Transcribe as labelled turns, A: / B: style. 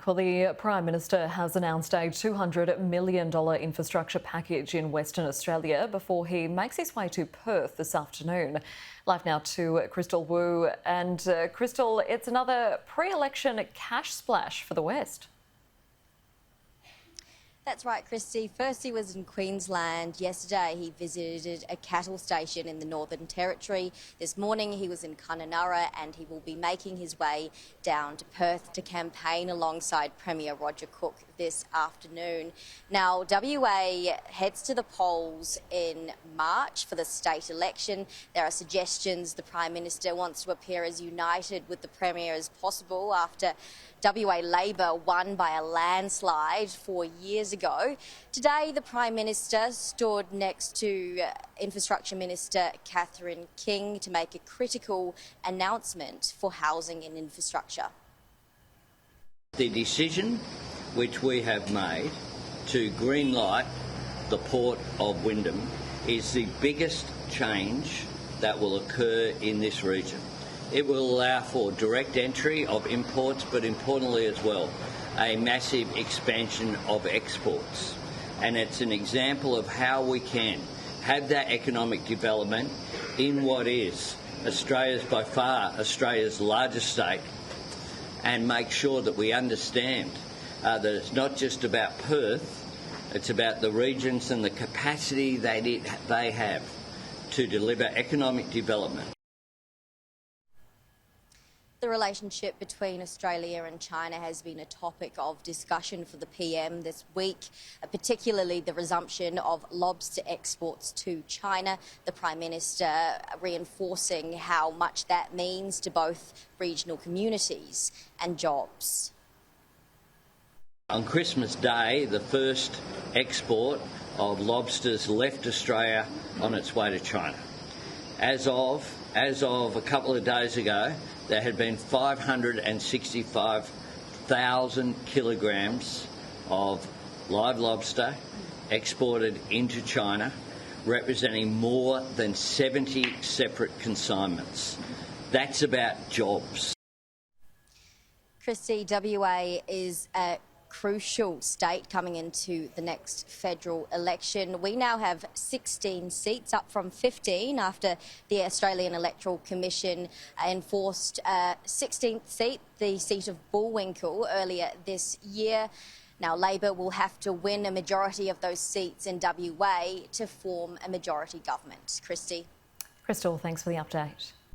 A: Well, the Prime Minister has announced a $200 million infrastructure package in Western Australia before he makes his way to Perth this afternoon. Live now to Crystal Wu. And Crystal, it's another pre-election cash splash for the West.
B: That's right, Christy. First he was in Queensland. Yesterday he visited a cattle station in the Northern Territory. This morning he was in Karratha and he will be making his way down to Perth to campaign alongside Premier Roger Cook this afternoon. Now, WA heads to the polls in March for the state election. There are suggestions the Prime Minister wants to appear as united with the Premier as possible after WA Labor won by a landslide 4 years ago. Today, the Prime Minister stood next to Infrastructure Minister Catherine King to make a critical announcement for housing and infrastructure.
C: The decision which we have made to greenlight the Port of Wyndham is the biggest change that will occur in this region. It will allow for direct entry of imports, but importantly as well, a massive expansion of exports. And it's an example of how we can have that economic development in what is Australia's, by far, Australia's largest state, and make sure that we understand that it's not just about Perth, it's about the regions and the capacity they have to deliver economic development.
B: The relationship between Australia and China has been a topic of discussion for the PM this week, particularly the resumption of lobster exports to China. The Prime Minister reinforcing how much that means to both regional communities and jobs.
C: On Christmas Day, the first export of lobsters left Australia on its way to China. As of a couple of days ago, there had been 565,000 kilograms of live lobster exported into China, representing more than 70 separate consignments. That's about jobs.
B: Christy, WA is a crucial state coming into the next federal election. We now have 16 seats, up from 15 after the Australian Electoral Commission enforced a 16th seat, the seat of Bullwinkle, earlier this year. Now, Labor will have to win a majority of those seats in WA to form a majority government. Christy.
A: Crystal, thanks for the update.